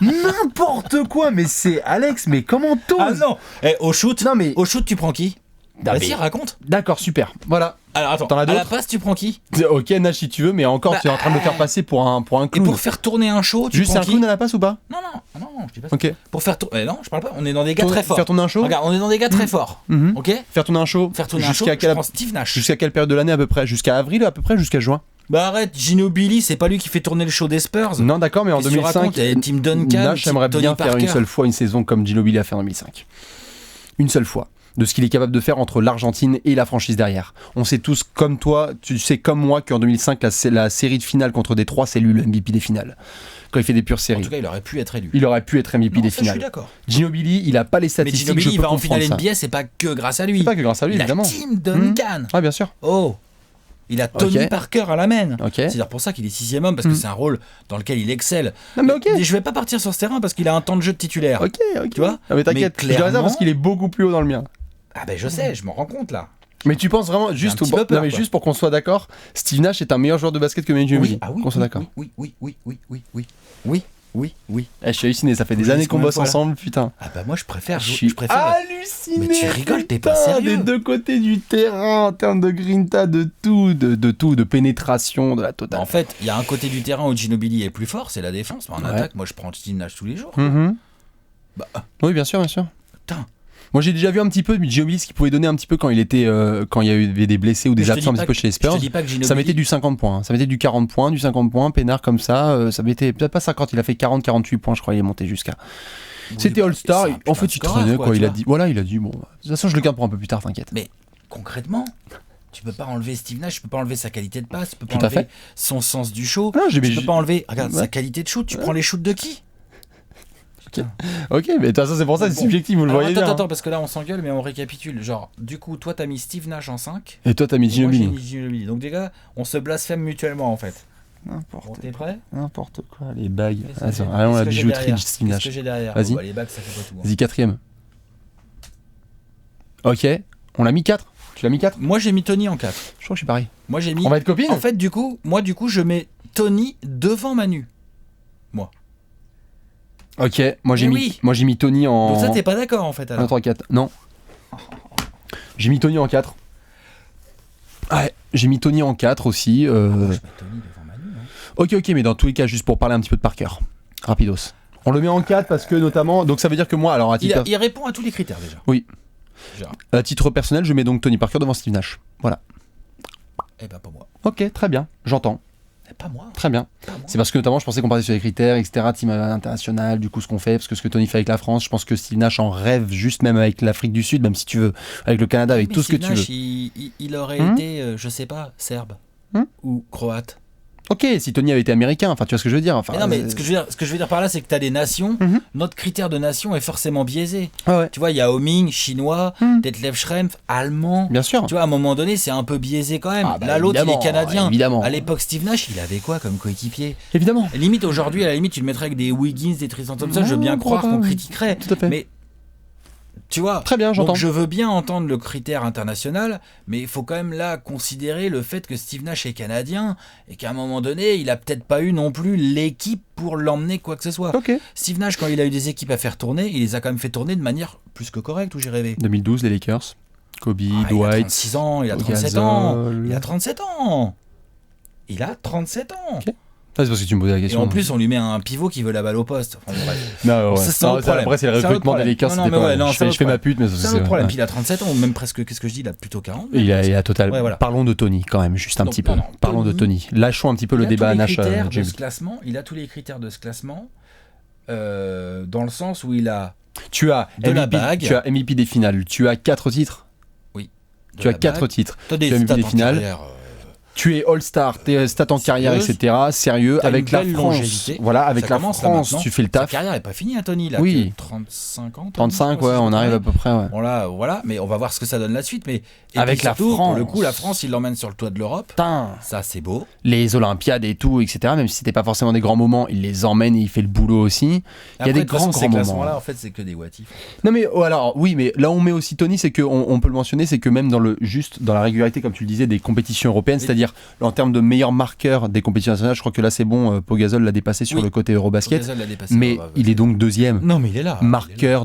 N'importe quoi, mais c'est Alex, mais comment t'oses ? Ah non. Au shoot, tu prends qui ? Vas-y, raconte. D'accord, super. Voilà. Alors attends, T'en as à la d'autres passe, tu prends qui? Ok, Nash, si tu veux, mais encore, tu es en train de le faire passer pour un Et clown. pour faire tourner un show, tu Juste, c'est prends un qui? clown à la passe ou pas? Non, je dis pas ça. Ok. Pour faire tourner... non, je parle pas. On est dans des gars très forts. Faire tourner un show. Regarde, on est dans des gars très forts. Mhm. Ok? Faire tourner un show. Faire tourner un show, Jusqu'à je quelle... prends Steve Nash. Jusqu'à quelle période de l'année à peu près? Jusqu'à avril à peu près? Jusqu'à juin? Bah arrête, Ginobili, c'est pas lui qui fait tourner le show des Spurs. Non, d'accord, mais en Qu'est-ce que tu 2005, racontes? Il y a Tim Duncan, Nash aimerait Tony bien faire une Parker. seule fois une saison comme Ginobili a fait en 2005. Une seule fois. De ce qu'il est capable de faire entre l'Argentine et la franchise derrière. On sait tous, comme toi, tu sais comme moi, qu'en 2005, la série de finale contre Détroit, c'est lui le MVP des finales. Quand il fait des pures En séries. tout cas, il aurait pu être élu. Il aurait pu être MVP Non, des ça, je suis finales. d'accord. Ginobili, il a pas les Mais statistiques, Ginobili, je il peux va en comprendre finale ça. NBA, c'est pas que grâce à lui. C'est pas que grâce à lui, il évidemment. a Tim Duncan. Ah, bien sûr. Oh, il a Tony Ok. Parker à la main. Ok. C'est d'ailleurs pour ça qu'il est 6e homme, parce que c'est un rôle dans lequel il excelle. Non, mais ok. Et je vais pas partir sur ce terrain parce qu'il a un temps de jeu de titulaire. Ok. Tu vois? Ah, mais t'inquiète, Mais je dirais ça clairement- parce qu'il est beaucoup plus haut dans le mien. Ah ben je sais, je m'en rends compte là. Mais tu penses vraiment, juste, un petit peu peur, non, mais quoi. juste pour qu'on soit d'accord, Steve Nash est un meilleur joueur de basket que Manu Ginobili. Ah oui, qu'on soit oui, d'accord. oui. Eh, je suis halluciné, ça fait Faut des que je années dise qu'on combien de bosse fois, là ensemble, putain. Ah bah moi je préfère. Je suis Je préfère. halluciné. Mais tu rigoles, t'es pas putain, sérieux. Des deux côtés du terrain, en termes de grinta, de tout, de pénétration, de la totale. En fait, il y a un côté du terrain où Ginobili est plus fort, c'est la défense. Mais en Ouais. attaque, moi je prends Steve Nash tous les jours. Mhm. Bah, Oui, bien sûr, bien sûr. putain. Moi, j'ai déjà vu un petit peu de Ginobili, ce qu'il pouvait donner un petit peu quand il était, quand il y avait des blessés ou Mais des je te absents un dis petit pas peu chez les Je te Spurs. dis pas que Ginobili. Ça mettait du 50 points, hein. Ça mettait du 40 points, du 50 points, peinard comme ça, ça mettait peut-être pas 50, il a fait 40-48 points, je crois, il est monté jusqu'à. Oui, C'était bah, All-Star, c'est un en putain fait de il scoreur, traînait quoi, tu il a vois. dit, voilà, il a dit, bon, de toute façon je le garde pour un peu plus tard, t'inquiète. Mais concrètement, tu peux pas enlever Steve Nash, tu peux pas enlever sa qualité de passe, tu peux pas Tout à enlever fait. son sens du show. Non, Tu peux pas enlever, regarde, Ouais. sa qualité de shoot, tu prends les shoots de qui? Ok, mais de toute façon c'est pour ça, c'est Bon. subjectif, vous le Alors, voyez attends, bien. attends, parce que là on s'engueule, mais on récapitule. Genre, du coup, toi t'as mis Steve Nash en 5. Et toi t'as mis et moi, j'ai Ginobili. mis Ginobili. Donc, les gars, on se blasphème mutuellement en fait. Bon, N'importe t'es prêt? N'importe quoi, les bagues. Qu'est-ce Attends, que- allons qu'est-ce la que j'ai bijouterie de derrière Steve Qu'est-ce Nash. que j'ai derrière? Vas-y. Oh, bah, les bagues, ça fait pas tout. Hein. Vas-y, quatrième. Ok, on l'a mis 4. Tu l'as mis 4? Moi j'ai mis Tony en 4. Je crois que je suis pareil. Moi j'ai mis. On va être copines? En fait, du coup, je mets Tony devant Manu. Ok, moi j'ai Mais mis, oui. moi j'ai mis Tony en. Donc ça, t'es pas d'accord en fait 1, alors. 3, 4. Non. J'ai mis Tony en 4. Ouais, j'ai mis Tony en 4 aussi. Moi, je mets Tony devant Manu. Hein. Ok, mais dans tous les cas, juste pour parler un petit peu de Parker. Rapidos. On le met en 4 parce que notamment. Donc ça veut dire que moi, alors à titre, Il répond à tous les critères déjà. Oui. Genre, à titre personnel, je mets donc Tony Parker devant Steve Nash. Voilà. eh ben pas moi. Ok, très bien. J'entends. Eh, pas moi. Très bien. Pas moi. C'est parce que notamment, je pensais qu'on partait sur les critères, etc. Team international, du coup, ce qu'on fait, parce que ce que Tony fait avec la France, je pense que Steve Nash en rêve, juste même avec l'Afrique du Sud, même si tu veux, avec le Canada, avec Mais tout ce que Steve tu veux. Nash, il aurait Hmm été, je sais pas, serbe ou croate. Ok, si Tony avait été américain, enfin, tu vois ce que je veux dire. Enfin, Mais non, mais ce que je veux dire par là, c'est que tu as des nations. Mhm. Notre critère de nation est forcément biaisé. Ah ouais, Tu vois, il y a Homing, chinois, Mhm. Detlef Schrempf, allemand. bien sûr. Tu vois, à un moment donné, c'est un peu biaisé quand même. Ah bah, Là, l'autre, il est évidemment, canadien. évidemment. À l'époque, Steve Nash, il avait quoi comme coéquipier? Évidemment. Limite, aujourd'hui, à la limite, tu le mettrais avec des Wiggins, des Tristan Thompson. Je veux bien Ouais, croire qu'on probable. critiquerait. Tout à fait. Mais, tu vois, Très bien, j'entends. donc je veux bien entendre le critère international, mais il faut quand même là considérer le fait que Steve Nash est canadien et qu'à un moment donné, il a peut-être pas eu non plus l'équipe pour l'emmener quoi que ce soit. Ok. Steve Nash, quand il a eu des équipes à faire tourner, il les a quand même fait tourner de manière plus que correcte, où j'ai rêvé. 2012, les Lakers. Kobe, Ah, il a Dwight. 36 ans, il a Pau 37 ans. Gasol. Il a 37 ans. Il a 37 ans. Ok. Ça, c'est parce que tu me posais la Et question. en plus, on lui met un pivot qui veut la balle au poste. Enfin, bref. Non, ouais. Ça, c'est un autre problème. Après, c'est le C'est un autre recrutement des problème. Lakers. Non, non, c'était mais pas- ouais, non, je c'est un fais ma autre pute, mais C'est un autre problème. ouais. Puis il a 37 ans, ou même presque, qu'est-ce que je dis, il a plutôt 40. Et il a total. Ouais, voilà. Parlons de Tony quand même, juste un Donc, petit peu. non, non, Parlons de Tony. Lâchons un petit peu Il le a débat tous les Nash. critères de James. ce classement. Il a tous les critères de ce classement, dans le sens où il a Tu as de la MVP, bague. tu as MVP des finales. Tu as 4 titres. de Tu as la 4 bague. titres. T'as des tu as MVP stats des en finales. carrière, Tu es All-Star, tes stats en carrière, Sérieuse. etc. Sérieux, T'as avec une la belle France. longévité. Voilà, avec Ça la commence, là, France, maintenant. tu fais le Sa taf. carrière n'est pas finie, Tony. Il a Oui. que 35 ans. 35, ouais, on arrive à peu près, ouais. Bon là, voilà, mais on va voir ce que ça donne la suite. Mais et Avec puis la surtout, pour le France. coup, la France, il l'emmène sur le toit de l'Europe. Putain. Ça, c'est beau. Les Olympiades et tout, etc. Même si c'était pas forcément des grands moments, il les emmène et il fait le boulot aussi. Il y a Après, des de toute façon, grands ces moments. classements-là, en fait, c'est que des what if. Non mais oh, alors oui, mais là on met aussi Tony, c'est que on peut le mentionner, c'est que même dans le juste dans la régularité, comme tu le disais, des compétitions européennes, c'est-à-dire dire, en termes de meilleur marqueur des compétitions nationales, je crois que là c'est bon, Pogazol l'a dépassé sur le côté Eurobasket. Pogazol l'a dépassé, mais il est donc deuxième. Non, mais il est là.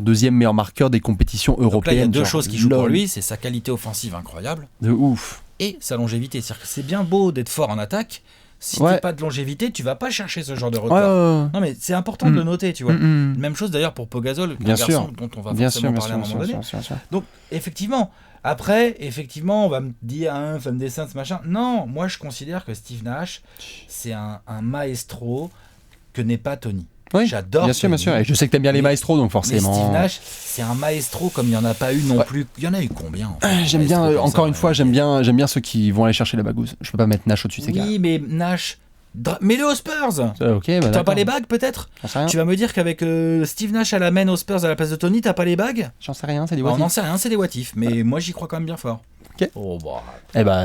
Deuxième meilleur marqueur des compétitions européennes. Donc là, il y a deux choses qui jouent pour lui, c'est sa qualité offensive incroyable. De ouf. Et sa longévité. C'est-à-dire que c'est bien beau d'être fort en attaque. Si t'as pas de longévité, tu vas pas chercher ce genre de record. Non, mais c'est important de le noter, tu vois. Même chose d'ailleurs pour Pogazol, un garçon dont on va forcément parler à un moment donné. Donc, effectivement, on va me dire, fan des Saints, machin. Non, moi je considère que Steve Nash, c'est un maestro que n'est pas Tony. Oui, j'adore. Bien sûr. Et je sais que t'aimes bien les maestros, donc forcément. Mais Steve Nash, c'est un maestro comme il n'y en a pas eu non plus. Il y en a eu combien en fait, j'aime bien, encore une fois, j'aime bien ceux qui vont aller chercher la bagouze. Je peux pas mettre Nash au-dessus de ces gars. Oui, mais Nash, mets-le aux Spurs. T'as pas les bagues peut-être? Tu vas me dire qu'avec Steve Nash à la main aux Spurs à la place de Tony, t'as pas les bagues? J'en sais rien, c'est des what if. On n'en sait rien, c'est des what if. Mais moi j'y crois quand même bien fort.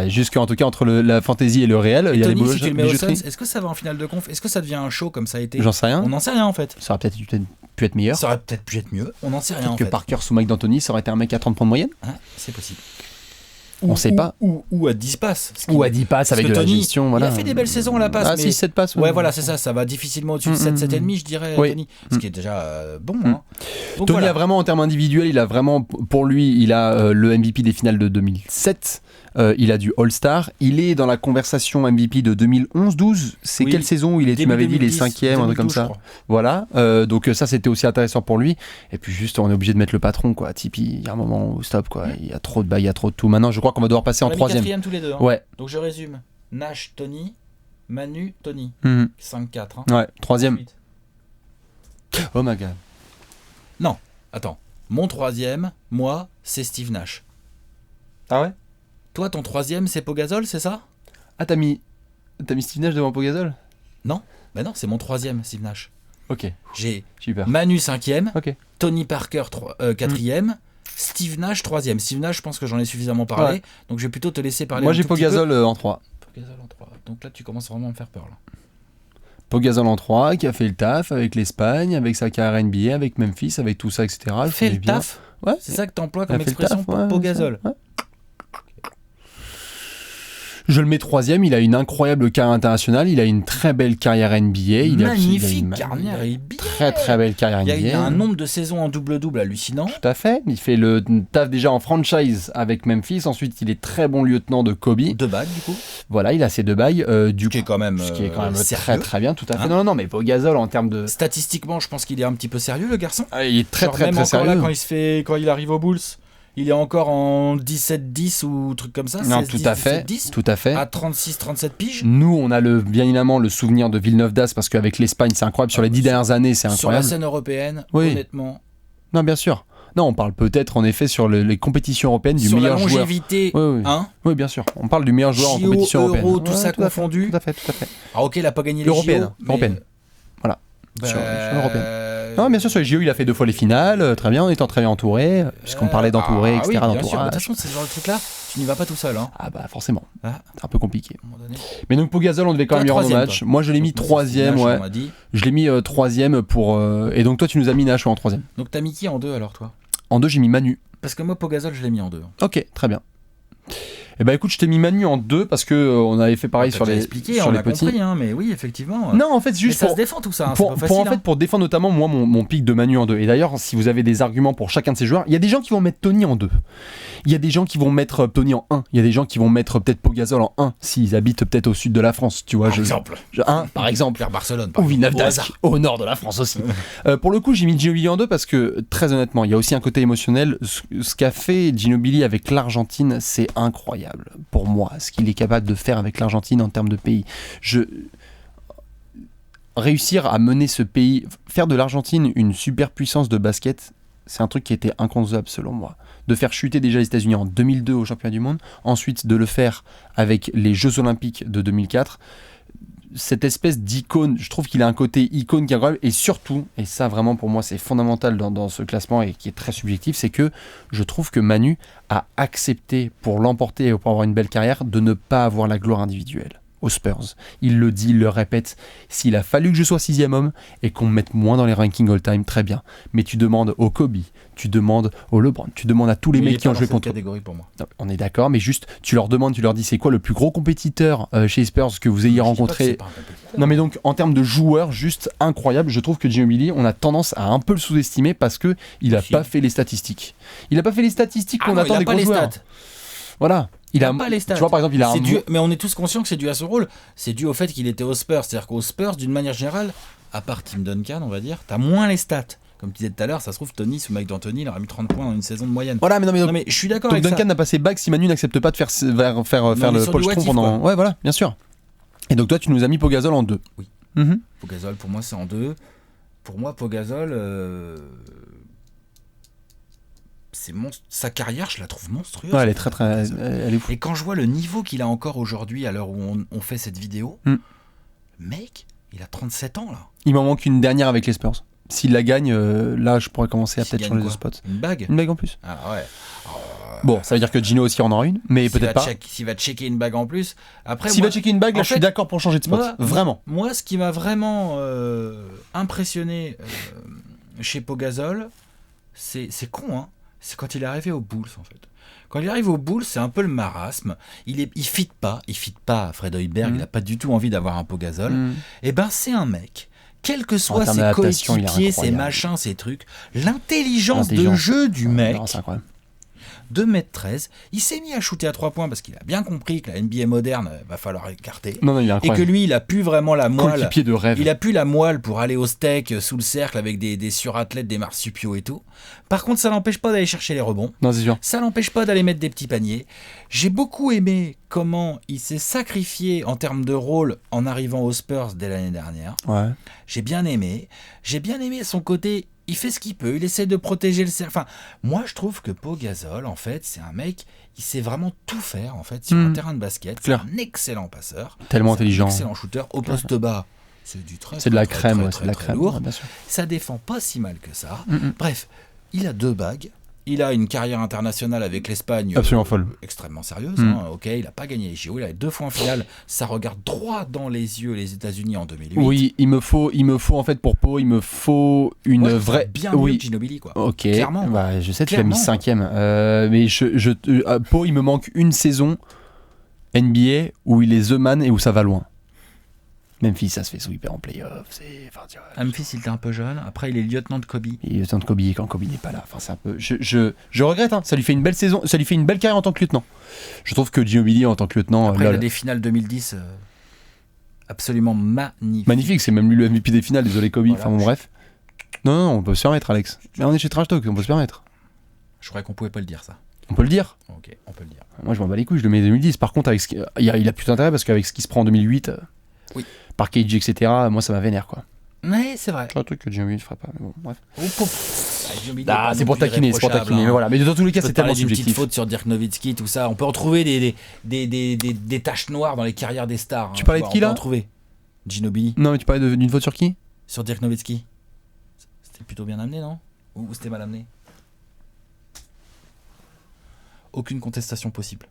Jusqu'en tout cas entre la fantasy et le réel, il y a Tony, les si tu le mets au Suns, est-ce que ça va en finale de conf? Est-ce que ça devient un show comme ça a été? J'en sais rien. On n'en sait rien en fait. Ça aurait peut-être pu être meilleur. Ça aurait peut-être pu être mieux. On n'en sait rien en fait. Que Parker sous Mike D'Antoni, ça aurait été un mec à 30 points de moyenne. C'est possible. On sait pas. Ou à 10 passes. Ou à 10 passes avec de la gestion. Il a fait des belles saisons à la passe. 6-7 passes. Ouais, voilà, c'est ça. Ça va difficilement au-dessus de 7,5, je dirais, Tony. Ce qui est déjà bon. Donc, Tony a vraiment, en termes individuels, pour lui, il a le MVP des finales de 2007. Il a du All-Star. Il est dans la conversation MVP de 2011-12. C'est quelle saison où il est? Tu m'avais dit les 5e, un truc comme ça. Voilà. Donc ça, c'était aussi intéressant pour lui. Et puis juste, on est obligé de mettre le patron, quoi. Tipeee, il y a un moment où stop, quoi. Il y a trop de bails, il y a trop de tout. Maintenant, je crois qu'on va devoir passer en 3e. 4e tous les deux. Ouais. Donc je résume. Nash, Tony, Manu, Tony. 5-4. Ouais. 3e. Oh my god. Non. Attends. Mon 3e, moi, c'est Steve Nash. Ah ouais? Toi, ton 3e, c'est Pogazol, c'est ça? Ah, t'as mis Steve Nash devant Pogazol? Non, non, c'est mon 3e, Steve Nash. Ok. J'ai super. Manu 5e, Tony Parker 4e, Steve Nash 3e. Steve Nash, je pense que j'en ai suffisamment parlé, donc je vais plutôt te laisser parler. Moi, j'ai Pogazol en 3. Pogazol en 3. Donc là, tu commences vraiment à me faire peur. Là. Pogazol en 3, qui a fait le taf avec l'Espagne, avec sa carrière NBA, avec Memphis, avec tout ça, etc. Fait le taf? Ouais. C'est ça que t'emploies comme expression pour Pogazol? Je le mets 3e, il a une incroyable carrière internationale, il a une très belle carrière NBA. Magnifique carrière NBA. Très très belle carrière NBA. Il y a un nombre de saisons en double-double hallucinant. Tout à fait, il fait le taf déjà en franchise avec Memphis, ensuite il est très bon lieutenant de Kobe. 2 bagues du coup. Voilà, il a ses 2 bagues. Ce qui est quand même très très bien, tout à fait. Non, mais Pogazol en termes de... Statistiquement, je pense qu'il est un petit peu sérieux le garçon. Il est très très sérieux. Là, quand il arrive aux Bulls... Il est encore en 17-10 ou truc comme ça. Non, 16, tout 10, à fait. 17, 10, tout à fait. À 36-37 piges. Nous, on a bien évidemment le souvenir de Villeneuve d'Ascq parce qu'avec l'Espagne, c'est incroyable. Sur les 10 dernières années, c'est incroyable. Sur la scène européenne, honnêtement. Non, bien sûr. Non, on parle peut-être en effet sur les compétitions européennes du meilleur joueur. Sur la longévité, oui, bien sûr. On parle du meilleur joueur en compétition européenne. Euro, tout ça confondu. Tout à fait. Alors ok, il a pas gagné les européenne. Voilà. Sur européenne. Non, bien sûr, sur les JO, il a fait 2 fois les finales, très bien, en étant très bien entouré, puisqu'on parlait d'entourer, etc. Oui, bien sûr. De toute façon, c'est ce genre de truc-là, tu n'y vas pas tout seul. Hein. Ah bah forcément, c'est un peu compliqué. Mais donc Pogazol, on devait quand même lui rendre hommage. Moi, je l'ai mis 3e, ouais. Je l'ai mis 3e pour... Et donc toi, tu nous as mis Nash en 3e. Donc t'as mis qui en 2 alors, toi? En 2, j'ai mis Manu. Parce que moi, Pogazol, je l'ai mis en 2. Ok, très bien. Eh ben écoute, je t'ai mis Manu en 2 parce que on avait fait pareil sur les petits. On a compris, hein, mais oui, effectivement. Non, en fait, juste ça se défend tout ça. C'est pas facile, pour défendre notamment moi mon pic de Manu en 2. Et d'ailleurs, si vous avez des arguments pour chacun de ces joueurs, il y a des gens qui vont mettre Tony en 2. Il y a des gens qui vont mettre Tony en 1. Il y a des gens qui vont mettre peut-être Pogazol en 1 s'ils habitent peut-être au sud de la France, tu vois. Par exemple. Vers Barcelone. Ou Villeneuve d'Ascq, au nord de la France aussi. Pour le coup, j'ai mis Ginobili en 2 parce que très honnêtement, il y a aussi un côté émotionnel. Ce qu'a fait Ginobili avec l'Argentine, c'est incroyable pour moi. Ce qu'il est capable de faire avec l'Argentine en termes de pays. Réussir à mener ce pays, faire de l'Argentine une superpuissance de basket, c'est un truc qui était inconcevable selon moi. De faire chuter déjà les États-Unis en 2002 au championnat du monde, ensuite de le faire avec les Jeux Olympiques de 2004. Cette espèce d'icône, je trouve qu'il a un côté icône qui est incroyable, et surtout, et ça vraiment pour moi c'est fondamental dans ce classement et qui est très subjectif, c'est que je trouve que Manu a accepté pour l'emporter et pour avoir une belle carrière de ne pas avoir la gloire individuelle. aux Spurs. Il le dit, il le répète. S'il a fallu que je sois 6e homme et qu'on me mette moins dans les rankings all-time, très bien. Mais tu demandes au Kobe, tu demandes au LeBron, tu demandes à tous les mecs qui ont joué contre. Catégorie pour moi. Non, on est d'accord, mais juste, tu leur demandes, tu leur dis c'est quoi le plus gros compétiteur chez les Spurs que vous ayez rencontré. Non, mais donc en termes de joueurs, juste incroyable. Je trouve que Ginobili, on a tendance à un peu le sous-estimer parce que il a pas fait les statistiques. Il a pas fait les statistiques qu'on attend des gros joueurs. Voilà. Il a pas les stats. Tu vois, par exemple, il a mais on est tous conscients que c'est dû à son rôle. C'est dû au fait qu'il était aux Spurs. C'est-à-dire qu'aux Spurs, d'une manière générale, à part Tim Duncan, on va dire, t'as moins les stats. Comme tu disais tout à l'heure, ça se trouve, Tony, sous Mike D'Antoni, il aurait mis 30 points dans une saison de moyenne. Voilà, mais non, mais je suis d'accord avec ça. Duncan n'a pas ses bagues si Manu n'accepte pas de faire le polstron pendant. Ouais, voilà, bien sûr. Et donc, toi, tu nous as mis Pogazol en 2. Oui. Pogazol, pour moi, c'est en 2. Pour moi, Pogazol. Sa carrière, je la trouve monstrueuse. Ouais, elle est très elle est fou. Et quand je vois le niveau qu'il a encore aujourd'hui à l'heure où on fait cette vidéo, mec, il a 37 ans là. Il m'en manque une dernière avec les Spurs. S'il la gagne, là je pourrais commencer à peut-être changer de spot. Une bague en plus. Ah ouais. Bon, ça veut dire que Gino aussi en aura une, mais peut-être pas. S'il va checker une bague en plus. Après, s'il va checker une bague, là je suis d'accord pour changer de spot. Vraiment. Moi, ce qui m'a vraiment impressionné chez Pogazol, c'est con, hein. C'est quand il est arrivé aux Bulls, en fait. Quand il arrive aux Bulls, c'est un peu le marasme. Il fit pas Fred Hoiberg, il n'a pas du tout envie d'avoir un Pogazol. Et ben, c'est un mec, quels que soient ses coéquipiers, ses machins, ses trucs, l'intelligence de jeu du mec. Non, c'est incroyable. 2m13, il s'est mis à shooter à 3 points parce qu'il a bien compris que la NBA moderne va falloir écarter. Non, il est et que lui, il a plus vraiment la moelle. Coéquipier de rêve. Il a plus la moelle pour aller au steak sous le cercle avec des surathlètes, des marsupiaux et tout. Par contre, ça l'empêche pas d'aller chercher les rebonds. Non, c'est sûr. Ça l'empêche pas d'aller mettre des petits paniers. J'ai beaucoup aimé comment il s'est sacrifié en termes de rôle en arrivant aux Spurs dès l'année dernière. Ouais. J'ai bien aimé son côté. Il fait ce qu'il peut, il essaie de protéger le cercle. Enfin, moi, je trouve que Pogazol, en fait, c'est un mec, il sait vraiment tout faire, en fait, sur un terrain de basket. C'est un excellent passeur. Tellement intelligent. Un excellent shooter. Au poste bas, c'est du très, c'est de la crème, c'est de la crème lourd. Ouais, ça défend pas si mal que ça. Bref, il a 2 bagues. Il a une carrière internationale avec l'Espagne absolument folle, extrêmement sérieuse. Ok, il n'a pas gagné les JO, il a 2 fois en finale. Ça regarde droit dans les yeux les États-Unis en 2008. Oui, il me faut en fait pour Pau, il me faut une vraie. Bien mieux que Ginobili, quoi. Ok, clairement. Bah, je sais, tu l'as mis 5e. Mais Pau, il me manque une saison NBA où il est The Man et où ça va loin. Memphis, ça se fait sweeper en playoff. Memphis, il était un peu jeune. Après, il est lieutenant de Kobe. Il est lieutenant de Kobe quand Kobe n'est pas là. Enfin, c'est un peu. Je regrette. Hein. Ça lui fait une belle saison. Ça lui fait une belle carrière en tant que lieutenant. Je trouve que Ginobili en tant que lieutenant. Après, il a des finales 2010 absolument magnifiques. Magnifique. C'est même lui le MVP des finales. Désolé Kobe. Voilà, enfin bon, bref. Non, on peut se permettre, Alex. Mais on est chez Trash Talk. On peut se permettre. Je croyais qu'on pouvait pas le dire, ça. On peut le dire. Ok, on peut le dire. Moi, je m'en bats les couilles. Je le mets 2010. Par contre, avec il a plus d'intérêt parce qu'avec ce qui se prend en 2008. Oui. Par KG, etc., moi ça m'a vénère quoi. Ouais, c'est vrai. C'est un truc que Ginobili ne ferait pas, mais bon, bref. C'est pour taquiner, mais voilà. Mais dans tous les cas, c'est tellement subjectif. Une petite faute sur Dirk Nowitzki, tout ça. On peut en trouver des taches noires dans les carrières des stars. Tu parlais de qui là ? On peut en trouver. Ginobili. Non, mais tu parlais d'une faute sur qui ? Sur Dirk Nowitzki. C'était plutôt bien amené, non ? Ou c'était mal amené ? Aucune contestation possible.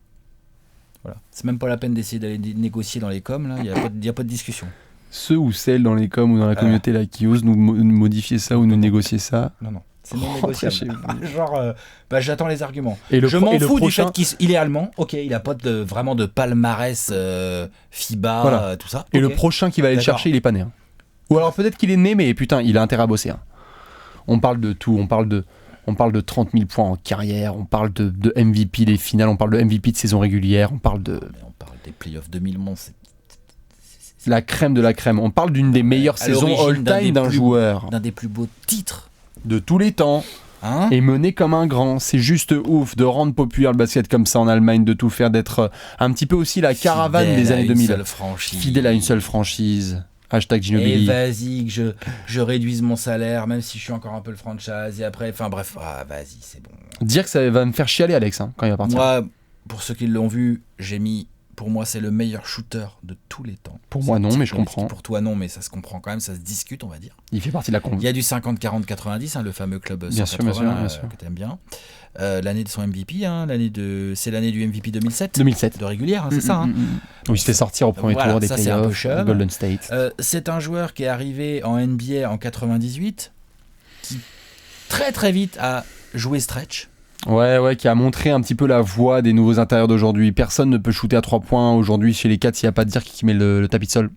Voilà. C'est même pas la peine d'essayer d'aller négocier dans les coms, là, il n'y a pas de discussion. Ceux ou celles dans les coms ou dans la communauté là, qui osent nous modifier ça ou nous négocier ça. Non, c'est non négociable. Genre, j'attends les arguments. Et je m'en fous du fait qu'il est allemand, ok, il n'a pas vraiment de palmarès FIBA, voilà. Tout ça. Et le prochain qui va aller le chercher, il est pas né. Hein. Ou alors peut-être qu'il est né, mais putain, il a intérêt à bosser. Hein. On parle de tout, on parle de 30 000 points en carrière, on parle de MVP des finales, on parle de MVP de saison régulière, on parle des playoffs 2011, c'est la crème de la crème. On parle d'une des meilleures saisons all-time d'un joueur. D'un des plus beaux titres de tous les temps. Hein, et mené comme un grand. C'est juste ouf de rendre populaire le basket comme ça en Allemagne, de tout faire, d'être un petit peu aussi la caravane des années 2000. Fidèle à une seule franchise. Hashtag Ginobili. Et vas-y, que je réduise mon salaire, même si je suis encore un peu le franchise. Et après, enfin bref, vas-y, c'est bon. Dire que ça va me faire chialer, Alex, hein, quand il va partir. Moi, pour ceux qui l'ont vu, j'ai mis Pour moi, c'est le meilleur shooter de tous les temps. Pour moi, non, mais je comprends. Pour toi, non, mais ça se comprend quand même, ça se discute, on va dire. Il fait partie de la Il y a du 50-40-90, le fameux club 180 bien sûr. que tu aimes bien. L'année de son MVP, c'est l'année du MVP 2007. 2007. De régulière, c'est ça. Où il se fait sortir au premier tour des playoffs, Golden State. C'est un joueur qui est arrivé en NBA en 98, qui très très vite a joué stretch. Ouais, qui a montré un petit peu la voie des nouveaux intérieurs d'aujourd'hui. Personne ne peut shooter à 3 points aujourd'hui chez les 4 s'il n'y a pas de dire qui met le tapis de sol.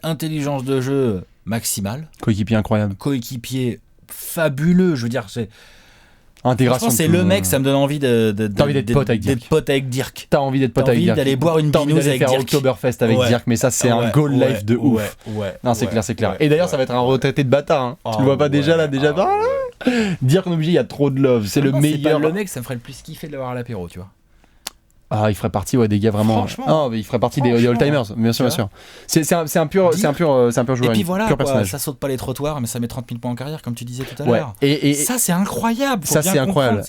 Intelligence de jeu maximale. Coéquipier incroyable. Coéquipier fabuleux, je veux dire, c'est... Intégration. C'est le mec, ça me donne envie T'as envie d'être pote avec Dirk. T'as envie d'être pote avec Dirk. D'aller boire une binouse avec Dirk. Faire Oktoberfest avec Dirk, mais ça c'est un goal life de ouf. Non, c'est clair. Et d'ailleurs, ça va être un retraité de bâtard. Tu le vois pas déjà là, Dirk, on est obligé, il y a trop de love. C'est le meilleur. Le mec, ça me ferait le plus kiffer de l'avoir à l'apéro, tu vois. Ah, il ferait partie des gars vraiment. Ah, mais il ferait partie des old-timers, bien sûr. C'est un pur joueur. Et puis voilà, pur personnage. Ça saute pas les trottoirs, mais ça met 30 000 points en carrière, comme tu disais tout à l'heure. Et ça, c'est incroyable. C'est incroyable.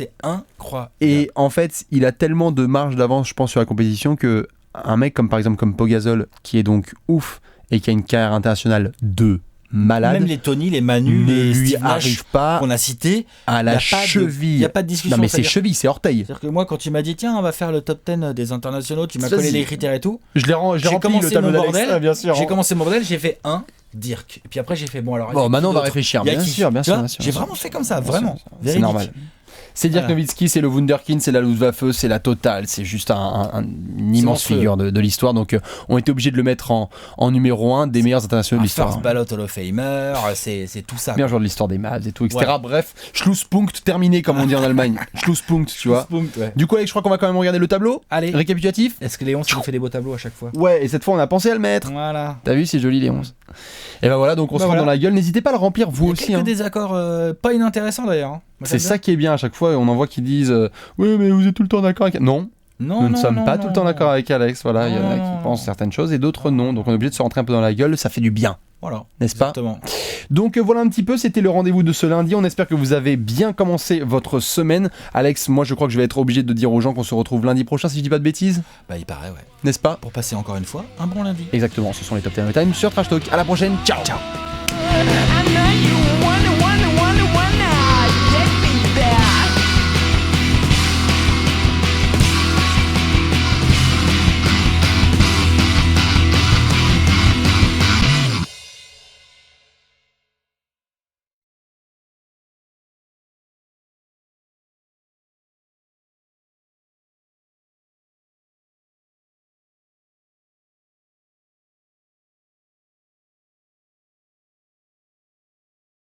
Et en fait, il a tellement de marge d'avance, je pense, sur la compétition que un mec comme par exemple comme Pau Gasol, qui est donc ouf et qui a une carrière internationale de malade. Même les Tony, les Manu, les Steve Nash pas qu'on a cité à la cheville. Il n'y a pas de discussion. Non mais c'est cheville, c'est orteil. C'est-à-dire que moi, quand tu m'as dit tiens, on va faire le top 10 des internationaux, tu m'as collé les critères et tout. Je l'ai rempli le tableau d'Alex, bien sûr. J'ai commencé mon bordel, j'ai fait Dirk. Et puis après, j'ai fait bon alors. Bon, maintenant on va réfléchir. Bien sûr. J'ai vraiment fait comme ça, vraiment. C'est normal. C'est Dirk Nowitzki, c'est le Wunderkind, c'est la Luftwaffe, c'est la totale, c'est juste une immense figure de l'histoire. Donc on était obligé de le mettre en numéro 1 des meilleurs internationaux de l'histoire. First ballot Hall of Famer, c'est tout ça. Meilleur joueur de l'histoire des Mavs et tout, etc. Bref, Schlusspunkt terminé comme on dit en Allemagne. Schlusspunkt, tu vois. Du coup, Alex, je crois qu'on va quand même regarder le tableau. Allez. Récapitulatif. Est-ce que Léon nous fait des beaux tableaux à chaque fois? Ouais, et cette fois on a pensé à le mettre. Voilà. T'as vu, c'est joli Léon. Et ben voilà, donc on se rend dans la gueule. N'hésitez pas à le remplir vous aussi. Il y a des accords pas inintéressants d'ailleurs. C'est ça qui est bien à chaque fois. On en voit qui disent oui, mais vous êtes tout le temps d'accord avec. Non, nous ne sommes pas tout le temps d'accord avec Alex. Voilà, il y en a qui pensent certaines choses et d'autres non. Donc on est obligé de se rentrer un peu dans la gueule. Ça fait du bien. Voilà, n'est-ce pas? Donc voilà un petit peu, c'était le rendez-vous de ce lundi. On espère que vous avez bien commencé votre semaine. Alex, moi je crois que je vais être obligé de dire aux gens qu'on se retrouve lundi prochain, si je dis pas de bêtises. Bah il paraît, ouais. N'est-ce pas? Pour passer encore une fois un bon lundi. Exactement, ce sont les Top 10 Time sur Trash Talk. À la prochaine, ciao.